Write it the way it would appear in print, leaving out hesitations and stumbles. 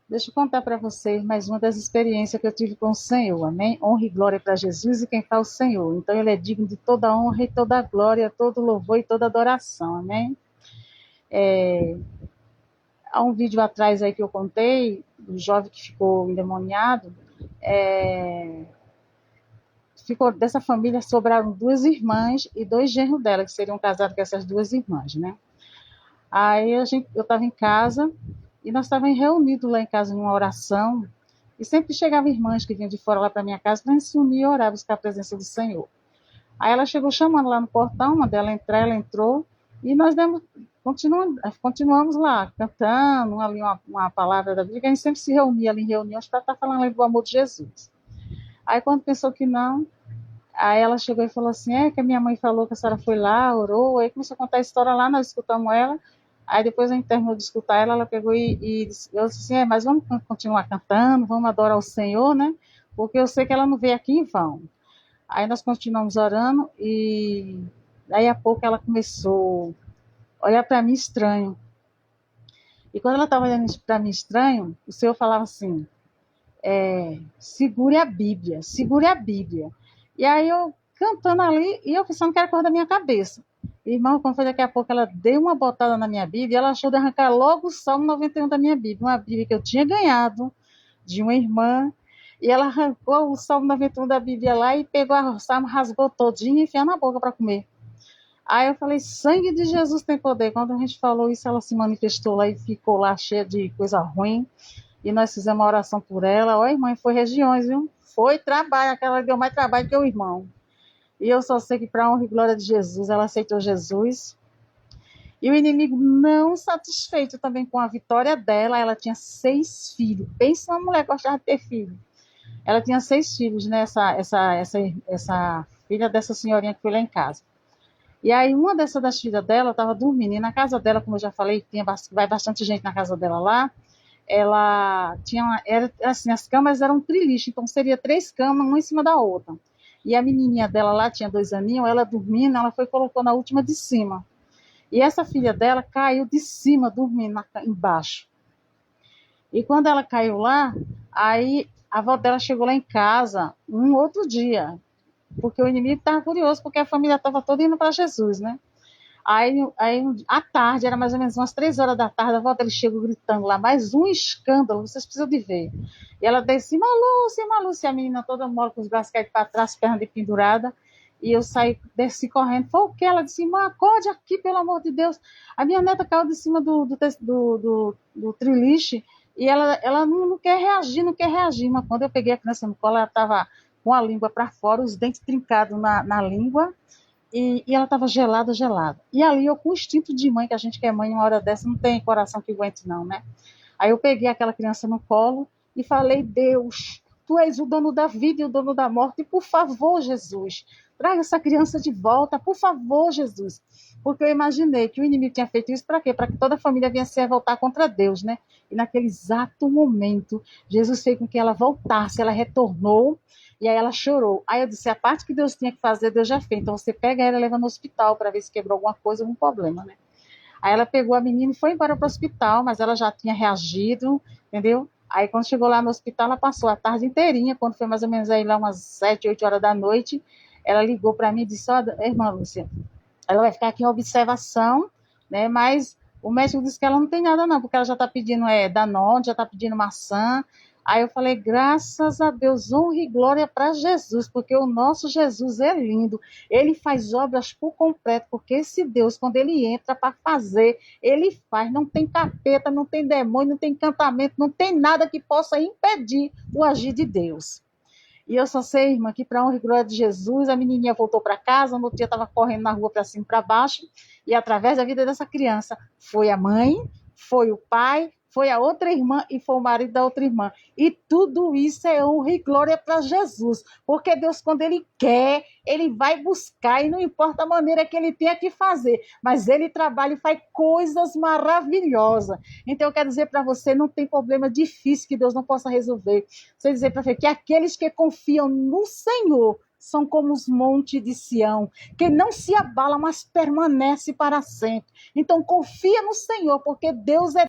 Deixa eu contar para vocês mais uma das experiências que eu tive com o Senhor, amém? Honra e glória para Jesus e quem faz o Senhor. Então, Ele é digno de toda honra e toda glória, todo louvor e toda adoração, amém? Há um vídeo atrás aí que eu contei, do jovem que ficou endemoniado, ficou dessa família, sobraram duas irmãs e dois genros dela, que seriam casados com essas duas irmãs, né? Aí eu estava em casa e nós estávamos reunidos lá em casa numa oração. E sempre chegavam irmãs que vinham de fora lá para minha casa para a gente se unir e orar, buscar a presença do Senhor. Aí ela chegou chamando lá no portão, mandou ela entrar, ela entrou, e nós continuamos lá, cantando ali uma palavra da Bíblia, que a gente sempre se reunia ali em reuniões para estar falando ali do amor de Jesus. Aí quando pensou que não, aí ela chegou e falou assim, que a minha mãe falou que a senhora foi lá, orou, aí começou a contar a história lá, nós escutamos ela, aí depois a gente terminou de escutar ela, ela pegou eu disse assim, mas vamos continuar cantando, vamos adorar o Senhor, né? Porque eu sei que ela não veio aqui em vão. Aí nós continuamos orando e daí a pouco ela começou a olhar para mim estranho. E quando ela estava olhando para mim estranho, o Senhor falava assim, segure a Bíblia, segure a Bíblia. E aí eu cantando ali e eu pensando que era coisa da minha cabeça. Irmão, quando foi daqui a pouco, ela deu uma botada na minha Bíblia, ela achou de arrancar logo o Salmo 91 da minha Bíblia, uma Bíblia que eu tinha ganhado de uma irmã, e ela arrancou o Salmo 91 da Bíblia lá e pegou o Salmo, rasgou todinho e enfiou na boca para comer. Aí eu falei, sangue de Jesus tem poder. Quando a gente falou isso, ela se manifestou lá e ficou lá cheia de coisa ruim, e nós fizemos uma oração por ela. Oi, mãe, foi regiões, viu? Foi trabalho, aquela deu mais trabalho que o irmão. E eu só sei que para a honra e glória de Jesus, ela aceitou Jesus. E o inimigo não satisfeito também com a vitória dela, ela tinha 6 filhos. Pensa uma mulher que gostava de ter filho. Ela tinha 6 filhos, né? Essa filha dessa senhorinha que foi lá em casa. E aí uma das filhas dela estava dormindo. E na casa dela, como eu já falei, vai bastante gente na casa dela lá. Ela tinha, era assim, as camas eram triliche, então seria 3 camas, uma em cima da outra. E a menininha dela lá tinha 2 aninhos, ela dormindo, ela foi e colocou na última de cima. E essa filha dela caiu de cima, dormindo embaixo. E quando ela caiu lá, aí a avó dela chegou lá em casa um outro dia, porque o inimigo estava curioso, porque a família estava toda indo para Jesus, né? Aí, à tarde, era mais ou menos umas 3 horas da tarde, a avó dela chegou gritando lá, mais um escândalo, vocês precisam de ver. E ela disse, Malúcia, a menina toda mole, com os braços caídos para trás, perna de pendurada, e eu desci correndo. Foi o que? Ela disse, irmã, acorde aqui, pelo amor de Deus. A minha neta caiu de cima do triliche, e ela não quer reagir, não quer reagir. Mas quando eu peguei a criança no colo, ela estava com a língua para fora, os dentes trincados na língua, e ela estava gelada. E ali eu, com o instinto de mãe, que a gente que é mãe, uma hora dessa, não tem coração que aguente não, né? Aí eu peguei aquela criança no colo e falei, Deus, Tu és o dono da vida e o dono da morte, e por favor, Jesus, traga essa criança de volta, por favor, Jesus. Porque eu imaginei que o inimigo tinha feito isso para quê? Para que toda a família viesse a voltar contra Deus, né? E naquele exato momento, Jesus fez com que ela voltasse, ela retornou, e aí ela chorou. Aí eu disse, a parte que Deus tinha que fazer, Deus já fez. Então você pega ela e leva no hospital para ver se quebrou alguma coisa, algum problema, né? Aí ela pegou a menina e foi embora para o hospital, mas ela já tinha reagido, entendeu? Aí quando chegou lá no hospital, ela passou a tarde inteirinha, quando foi mais ou menos aí lá umas 7, 8 horas da noite, ela ligou para mim e disse, irmã Lúcia, ela vai ficar aqui em observação, né? Mas o médico disse que ela não tem nada não, porque ela já está pedindo Danone, já está pedindo maçã. Aí eu falei, graças a Deus, honra e glória para Jesus, porque o nosso Jesus é lindo, ele faz obras por completo, porque esse Deus, quando ele entra para fazer, ele faz, não tem capeta, não tem demônio, não tem encantamento, não tem nada que possa impedir o agir de Deus. E eu só sei, irmã, que para honra e glória de Jesus, a menininha voltou para casa, no outro dia estava correndo na rua para cima e para baixo, e através da vida dessa criança, foi a mãe, foi o pai, foi a outra irmã e foi o marido da outra irmã. E tudo isso é honra e glória para Jesus, porque Deus, quando Ele quer, Ele vai buscar, e não importa a maneira que Ele tenha que fazer, mas Ele trabalha e faz coisas maravilhosas. Então eu quero dizer para você, não tem problema difícil que Deus não possa resolver. Você dizer para você que aqueles que confiam no Senhor são como os montes de Sião, que não se abala, mas permanece para sempre. Então confia no Senhor, porque Deus é